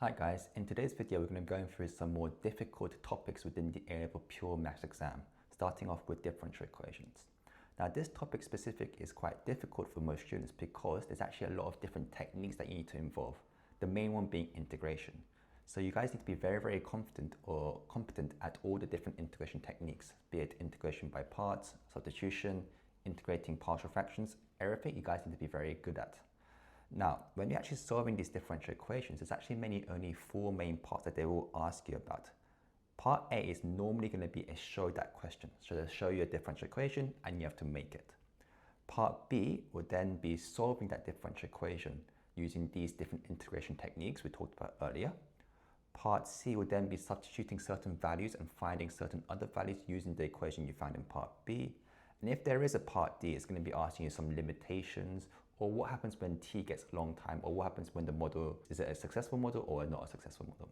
Hi guys, in today's video we're going to be going through some more difficult topics within the A-level pure maths exam, starting off with differential equations. Now this topic specific is quite difficult for most students because there's actually a lot of different techniques that you need to involve, the main one being integration. So you guys need to be very confident or competent at all the different integration techniques, be it integration by parts, substitution, integrating partial fractions, everything you guys need to be very good at. Now, when you're actually solving these differential equations, there's actually only four main parts that they will ask you about. Part A is normally going to be a show that question. So they'll show you a differential equation and you have to make it. Part B will then be solving that differential equation using these different integration techniques we talked about earlier. Part C will then be substituting certain values and finding certain other values using the equation you found in Part B. And if there is a Part D, it's going to be asking you some limitations, or what happens when t gets a long time, or what happens when the model, is it a successful model or not a successful model?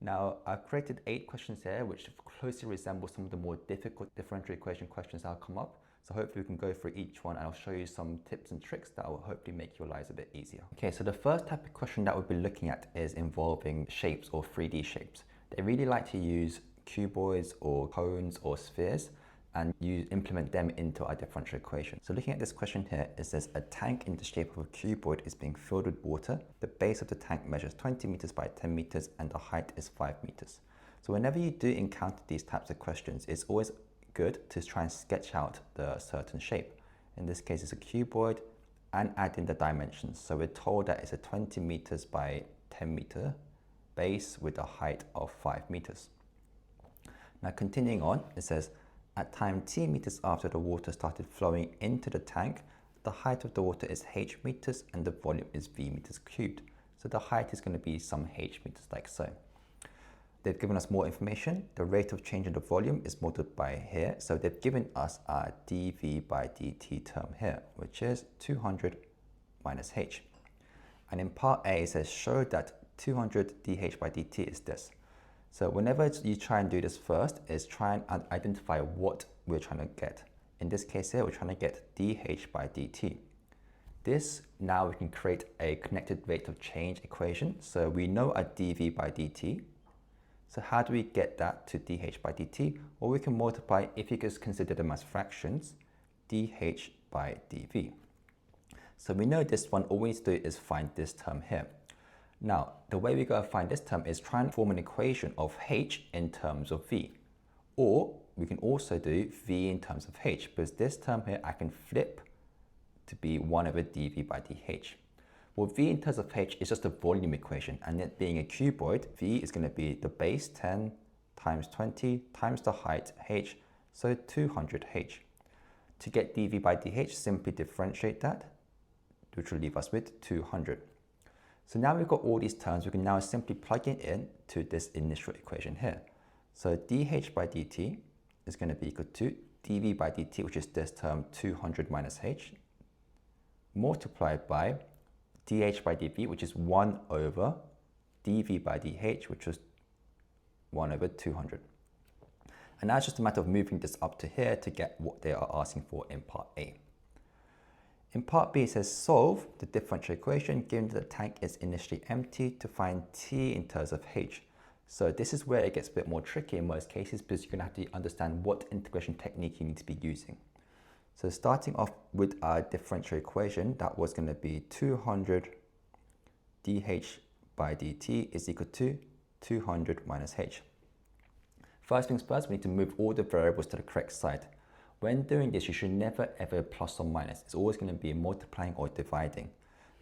Now, I've created 8 questions here, which closely resemble some of the more difficult differential equation questions that will come up. So hopefully we can go through each one and I'll show you some tips and tricks that will hopefully make your lives a bit easier. Okay, so the first type of question that we'll be looking at is involving shapes or 3D shapes. They really like to use cuboids or cones or spheres and you implement them into our differential equation. So looking at this question here, it says a tank in the shape of a cuboid is being filled with water. The base of the tank measures 20 meters by 10 meters and the height is 5 meters. So whenever you do encounter these types of questions, it's always good to try and sketch out the certain shape. In this case, it's a cuboid and add in the dimensions. So we're told that it's a 20 meters by 10 meter base with a height of 5 meters. Now continuing on, it says, at time t meters after the water started flowing into the tank, the height of the water is h meters and the volume is v meters cubed. So the height is going to be some h meters like so. They've given us more information. The rate of change in the volume is multiplied by here. So they've given us our dv by dt term here, which is 200 minus h. And in part A, it says show that 200 dh by dt is this. So whenever you try and do this first, is try and identify what we're trying to get. In this case here, we're trying to get dH by dt. This, now we can create a connected rate of change equation. So we know a dV by dt. So how do we get that to dH by dt? Well, we can multiply, if you just consider them as fractions, dH by dV. So we know this one, all we need to do is find this term here. Now, the way we go and find this term is try and form an equation of h in terms of v. Or we can also do v in terms of h, because this term here I can flip to be 1 over dv by dh. Well, v in terms of h is just a volume equation, and it being a cuboid, v is going to be the base 10 times 20 times the height h, so 200h. To get dv by dh, simply differentiate that, which will leave us with 200. So now we've got all these terms, we can now simply plug it in to this initial equation here. So dH by dt is going to be equal to dV by dt, which is this term 200 minus h, multiplied by dH by dV, which is 1 over dV by dH, which is 1 over 200. And now it's just a matter of moving this up to here to get what they are asking for in part A. In part B, it says solve the differential equation given that the tank is initially empty to find t in terms of h. So this is where it gets a bit more tricky in most cases because you're going to have to understand what integration technique you need to be using. So starting off with our differential equation, that was going to be 200 dh by dt is equal to 200 minus h. First things first, we need to move all the variables to the correct side. When doing this, you should never ever plus or minus. It's always going to be multiplying or dividing.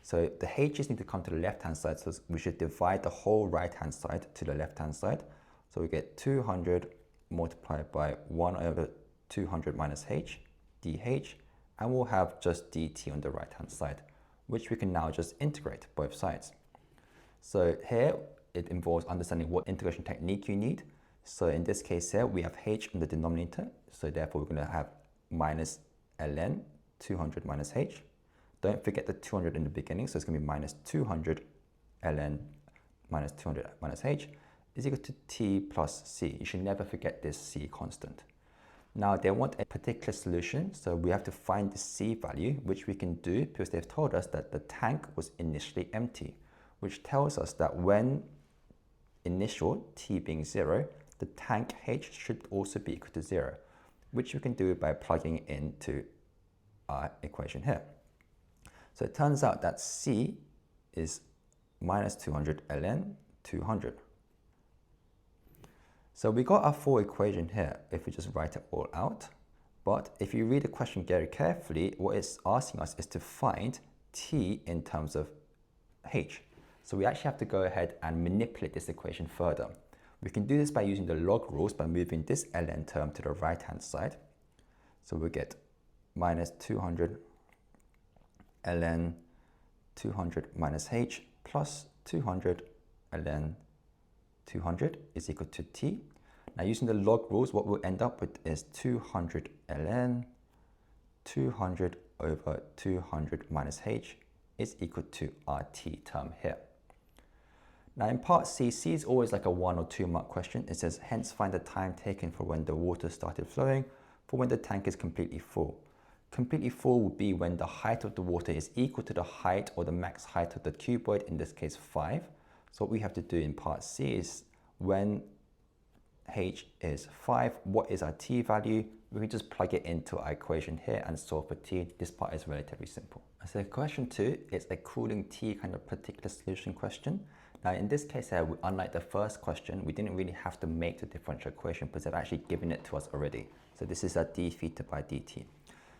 So the h's need to come to the left-hand side, so we should divide the whole right-hand side to the left-hand side. So we get 200 multiplied by 1 over 200 minus h, dh, and we'll have just dt on the right-hand side, which we can now just integrate both sides. So here, it involves understanding what integration technique you need. So in this case here, we have h in the denominator. So therefore, we're going to have minus ln 200 minus h. Don't forget the 200 in the beginning. So it's going to be minus 200 ln minus 200 minus h is equal to t plus c. You should never forget this c constant. Now they want a particular solution. So we have to find the c value, which we can do because they've told us that the tank was initially empty. which tells us that when initial t being 0, the tank h should also be equal to 0, which we can do by plugging into our equation here. So it turns out that c is minus 200 ln 200. So we got our full equation here if we just write it all out. But if you read the question very carefully, what it's asking us is to find t in terms of h. So we actually have to go ahead and manipulate this equation further. We can do this by using the log rules by moving this ln term to the right hand side. So we get minus 200 ln 200 minus h plus 200 ln 200 is equal to t. Now using the log rules, what we'll end up with is 200 ln 200 over 200 minus h is equal to our t term here. Now in part C, C is always like a 1 or 2 mark question. It says, hence find the time taken for when the water started flowing for when the tank is completely full. Completely full would be when the height of the water is equal to the height or the max height of the cuboid, in this case 5. So what we have to do in part C is when h is 5, what is our t value? We can just plug it into our equation here and solve for t. This part is relatively simple. So question 2 is a cooling t kind of particular solution question. Now in this case here, unlike the first question, we didn't really have to make the differential equation because they've actually given it to us already. So this is a d theta by dt.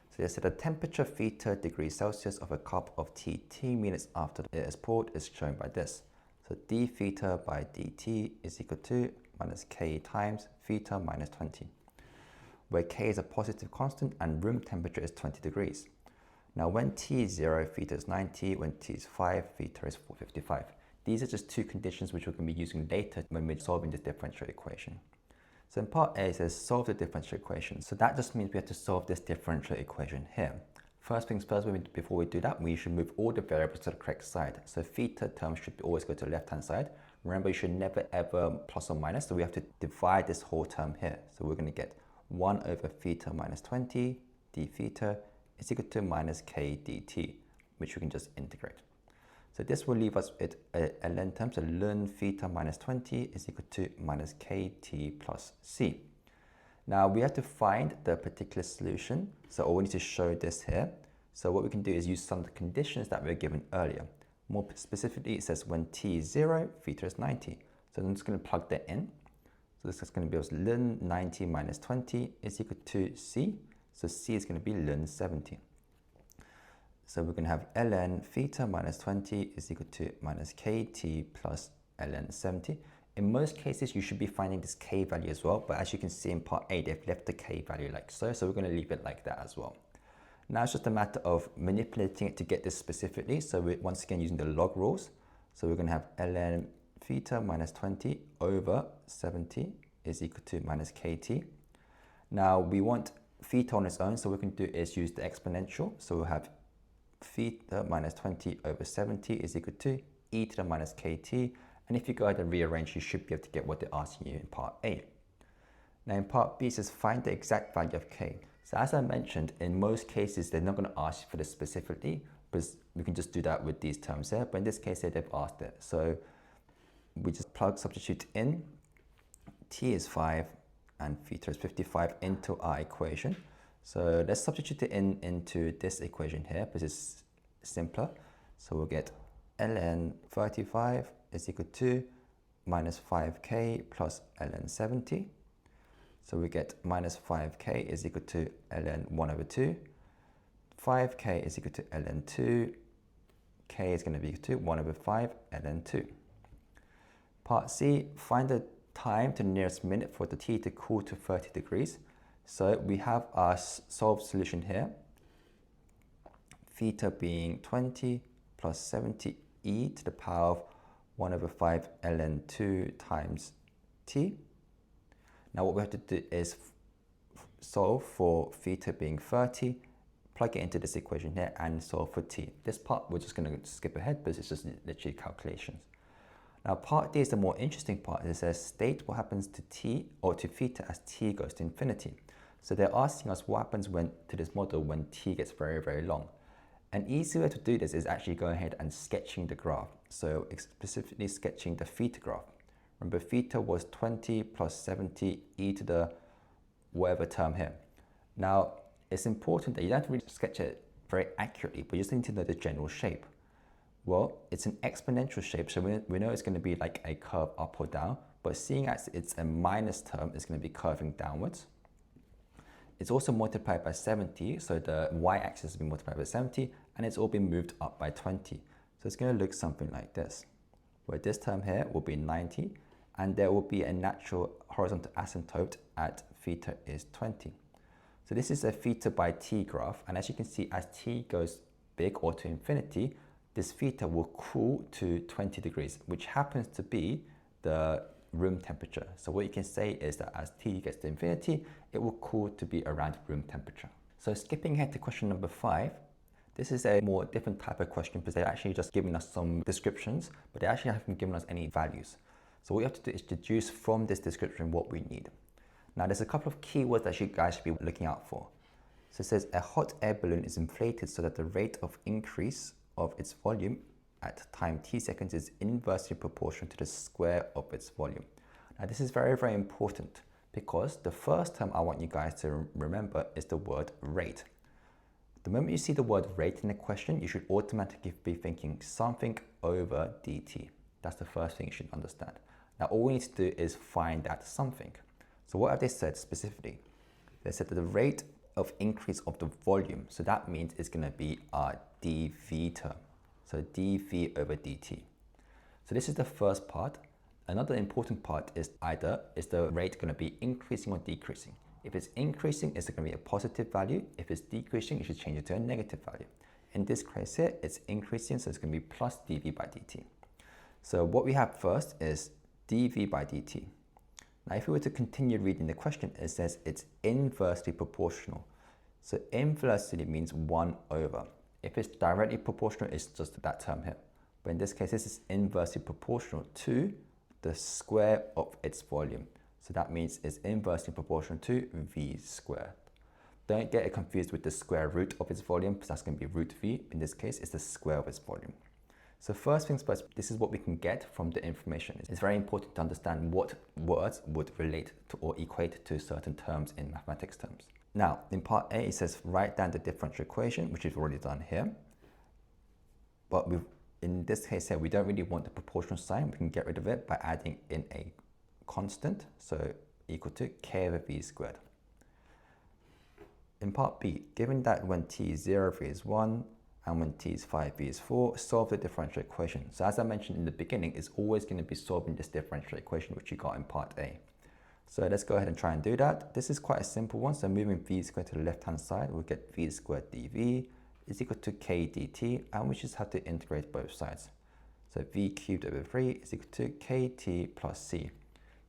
So they said the temperature theta degrees Celsius of a cup of tea t minutes after it is poured is shown by this. So d theta by dt is equal to minus k times theta minus 20, where k is a positive constant and room temperature is 20 degrees. Now when t is 0, theta is 90, when t is 5, theta is 455. These are just two conditions which we're going to be using later when we're solving this differential equation. So in part A it says solve the differential equation. So that just means we have to solve this differential equation here. First things first, before we do that, we should move all the variables to the correct side. So theta terms should always go to the left hand side. Remember, you should never ever plus or minus, so we have to divide this whole term here. So we're going to get 1 over theta minus 20 d theta is equal to minus k dt, which we can just integrate. So this will leave us with a ln term, so ln theta minus 20 is equal to minus kt plus c. Now we have to find the particular solution, so we need to show this here. So what we can do is use some of the conditions that were given earlier. More specifically, it says when t is 0, theta is 90. So I'm just going to plug that in. So this is going to be ln 90 minus 20 is equal to c. So c is going to be ln 70. So we're going to have ln theta minus 20 is equal to minus kt plus ln 70. In most cases, you should be finding this k value as well, but as you can see in part A, they've left the k value like so, so we're going to leave it like that as well. Now it's just a matter of manipulating it to get this specifically, so we're once again using the log rules. So we're going to have ln theta minus 20 over 70 is equal to minus kt. Now we want theta on its own, so what we can do is use the exponential, so we'll have theta minus 20 over 70 is equal to e to the minus kt. And if you go ahead and rearrange, you should be able to get what they're asking you in part A. Now in part B, it says find the exact value of k. So as I mentioned, in most cases, they're not going to ask you for this specifically, because we can just do that with these terms here. But in this case, they've asked it. So we just substitute in t is 5 and theta is 55 into our equation. So let's substitute it into this equation here, because it's simpler. So we'll get ln 35 is equal to minus 5k plus ln 70. So we get minus 5k is equal to ln 1 over 2. 5k is equal to ln 2. K is going to be equal to 1 over 5 ln 2. Part C, find the time to the nearest minute for the t to cool to 30 degrees. So we have our solved solution here. Theta being 20 plus 70 e to the power of 1 over 5 ln 2 times t. Now what we have to do is solve for theta being 30, plug it into this equation here and solve for t. This part we're just going to skip ahead because it's just literally calculations. Now part D is the more interesting part. It says state what happens to t or to theta as t goes to infinity. So they're asking us what happens to this model when t gets very, very long. An easy way to do this is actually going ahead and sketching the graph. So specifically sketching the theta graph. Remember, theta was 20 plus 70 e to the whatever term here. Now, it's important that you don't have to really sketch it very accurately, but you just need to know the general shape. Well, it's an exponential shape, so we know it's going to be like a curve up or down, but seeing as it's a minus term, it's going to be curving downwards. It's also multiplied by 70, so the y-axis has been multiplied by 70, and it's all been moved up by 20. So it's going to look something like this, where this term here will be 90, and there will be a natural horizontal asymptote at theta is 20. So this is a theta by t graph, and as you can see, as t goes big or to infinity, this theta will cool to 20 degrees, which happens to be the room temperature. So what you can say is that as t gets to infinity, it will cool to be around room temperature. So skipping ahead to question number 5, this is a more different type of question because they're actually just giving us some descriptions, but they actually haven't given us any values. So what we have to do is deduce from this description what we need. Now there's a couple of keywords that you guys should be looking out for. So it says a hot air balloon is inflated so that the rate of increase of its volume at time t seconds is inversely proportional to the square of its volume. Now this is very, very important because the first term I want you guys to remember is the word rate. The moment you see the word rate in the question, you should automatically be thinking something over dt. That's the first thing you should understand. Now all we need to do is find that something. So what have they said specifically? They said that the rate of increase of the volume, so that means it's going to be our dv term. So dv over dt. So this is the first part. Another important part is is the rate going to be increasing or decreasing? If it's increasing, it's going to be a positive value. If it's decreasing, you should change it to a negative value. In this case here, it's increasing, so it's going to be plus dv by dt. So what we have first is dv by dt. Now if we were to continue reading the question, it says it's inversely proportional. So inversely means 1 over. If it's directly proportional, it's just that term here. But in this case, this is inversely proportional to the square of its volume. So that means it's inversely proportional to v squared. Don't get it confused with the square root of its volume, because that's going to be root v. In this case, it's the square of its volume. So first things first, this is what we can get from the information. It's very important to understand what words would relate to or equate to certain terms in mathematics terms. Now, in part A, it says write down the differential equation, which we've already done here. But in this case here, we don't really want the proportional sign. We can get rid of it by adding in a constant, so equal to k over v squared. In part B, given that when t is 0, v is 1, and when t is 5, v is 4, solve the differential equation. So as I mentioned in the beginning, it's always going to be solving this differential equation, which you got in part A. So let's go ahead and try and do that. This is quite a simple one. So moving v squared to the left-hand side, we'll get v squared dv is equal to k dt, and we just have to integrate both sides. So v cubed over 3 is equal to kt plus c.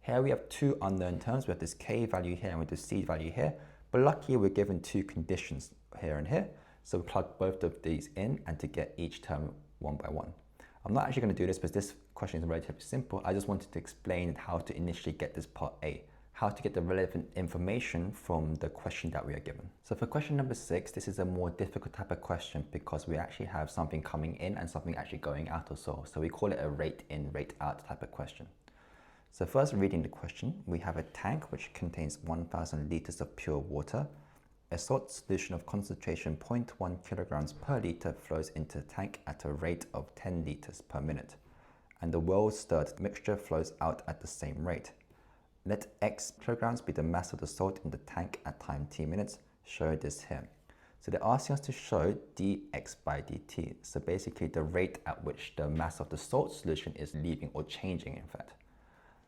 Here we have two unknown terms. We have this k value here and with the c value here. But luckily, we're given two conditions here and here. So we plug both of these in and to get each term one by one. I'm not actually going to do this because this question is relatively simple. I just wanted to explain how to initially get this part A, how to get the relevant information from the question that we are given. So for question number 6, this is a more difficult type of question because we actually have something coming in and something actually going out or so. So we call it a rate in, rate out type of question. So first, reading the question, we have a tank which contains 1,000 liters of pure water. A salt solution of concentration 0.1 kilograms per liter flows into the tank at a rate of 10 liters per minute, and the well-stirred mixture flows out at the same rate. Let x kilograms be the mass of the salt in the tank at time t minutes. Show this here. So they're asking us to show dx by dt. So basically the rate at which the mass of the salt solution is leaving or changing, in fact.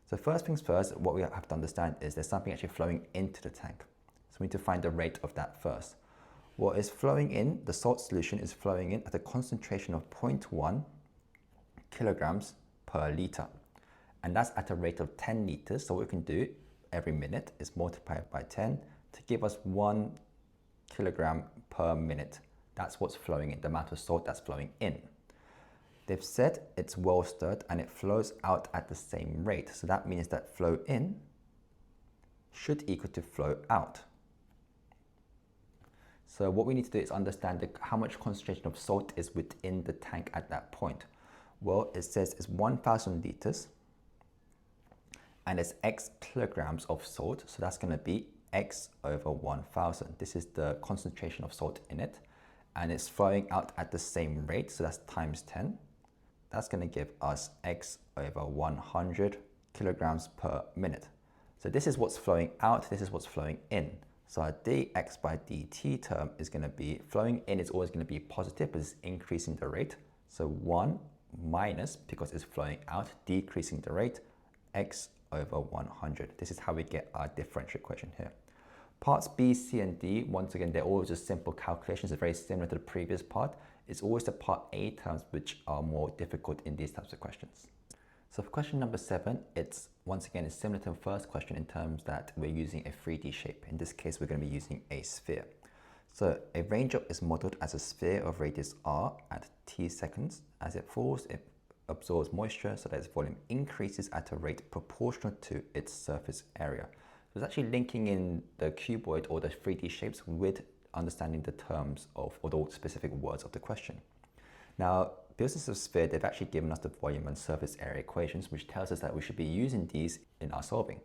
So first things first, what we have to understand is there's something actually flowing into the tank. So we need to find the rate of that first. What is flowing in, the salt solution is flowing in at a concentration of 0.1 kilograms per liter. And that's at a rate of 10 liters. So what we can do every minute is multiply it by 10 to give us 1 kilogram per minute. That's what's flowing in, the amount of salt that's flowing in. They've said it's well stirred and it flows out at the same rate. So that means that flow in should equal to flow out. So what we need to do is understand how much concentration of salt is within the tank at that point. Well, it says it's 1,000 liters and it's X kilograms of salt. So that's going to be X over 1,000. This is the concentration of salt in it. And it's flowing out at the same rate. So that's times 10. That's going to give us X over 100 kilograms per minute. So this is what's flowing out. This is what's flowing in. So our dx by dt term is going to be, flowing in is always going to be positive, but it's increasing the rate. So 1 minus, because it's flowing out, decreasing the rate, x over 100. This is how we get our differential equation here. Parts B, C, and D, once again, they're always just simple calculations. They're very similar to the previous part. It's always the part A terms which are more difficult in these types of questions. So for question number 7, it's once again, it's similar to the first question in terms that we're using a 3D shape. In this case, we're going to be using a sphere. So a raindrop is modeled as a sphere of radius r at t seconds. As it falls, it absorbs moisture so that its volume increases at a rate proportional to its surface area. So it's actually linking in the cuboid or the 3D shapes with understanding the terms of, or the specific words of the question. Now, because this is a sphere, they've actually given us the volume and surface area equations, which tells us that we should be using these in our solving.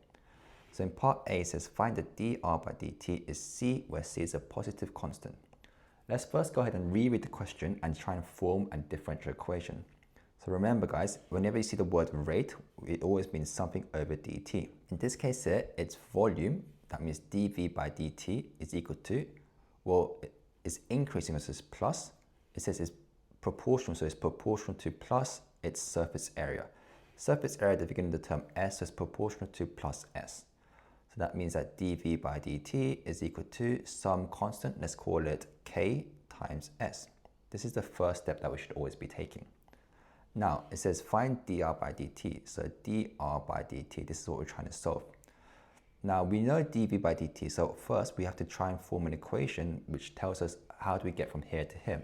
So in part A, it says find the dr by dt is c, where c is a positive constant. Let's first go ahead and reread the question and try and form a differential equation. So remember guys, whenever you see the word rate, it always means something over dt. In this case here, it's volume, that means dv by dt is equal to, well, it's increasing, so it's plus. It says it's proportional, so it's proportional to plus its surface area. Surface area at the beginning of the term s is proportional to plus s. So that means that dv by dt is equal to some constant, let's call it k times s. This is the first step that we should always be taking. Now, it says find dr by dt. So dr by dt, this is what we're trying to solve. Now, we know dv by dt, so first we have to try and form an equation which tells us how do we get from here to here.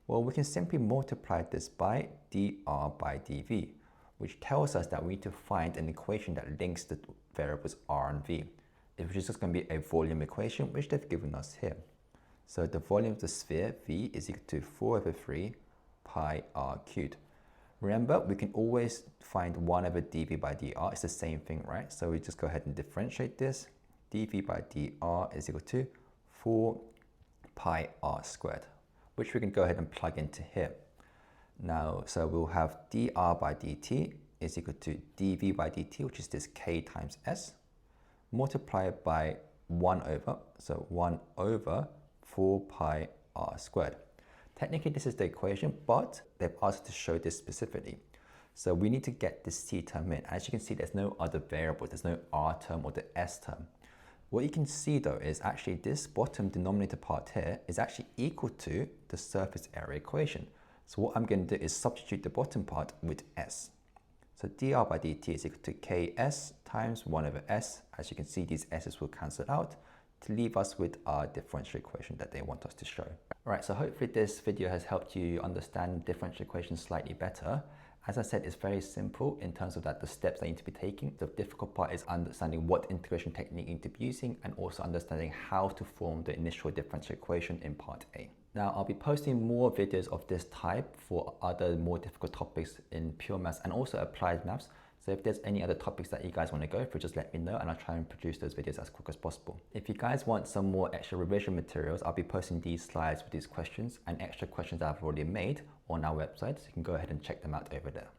Well, we can simply multiply this by dr by dv, which tells us that we need to find an equation that links the variables r and v, which is just going to be a volume equation, which they've given us here. So the volume of the sphere, v, is equal to 4 over 3 pi r cubed. Remember, we can always find 1 over dv by dr. It's the same thing, right? So we just go ahead and differentiate this. dv by dr is equal to 4 pi r squared, which we can go ahead and plug into here. Now, so we'll have dr by dt is equal to dv by dt, which is this k times s, multiplied by 1 over, so 1 over 4 pi r squared. Technically, this is the equation, but they've asked to show this specifically. So we need to get this c term in. As you can see, there's no other variable. There's no r term or the s term. What you can see though is actually this bottom denominator part here is actually equal to the surface area equation. So what I'm going to do is substitute the bottom part with s. So dr by dt is equal to ks times 1 over s. As you can see, these s's will cancel out to leave us with our differential equation that they want us to show. Alright, so hopefully this video has helped you understand differential equations slightly better. As I said, it's very simple in terms of that the steps that you need to be taking. The difficult part is understanding what integration technique you need to be using and also understanding how to form the initial differential equation in part A. Now, I'll be posting more videos of this type for other more difficult topics in pure maths and also applied maths. So if there's any other topics that you guys want to go through, just let me know and I'll try and produce those videos as quick as possible. If you guys want some more extra revision materials, I'll be posting these slides with these questions and extra questions that I've already made on our website. So you can go ahead and check them out over there.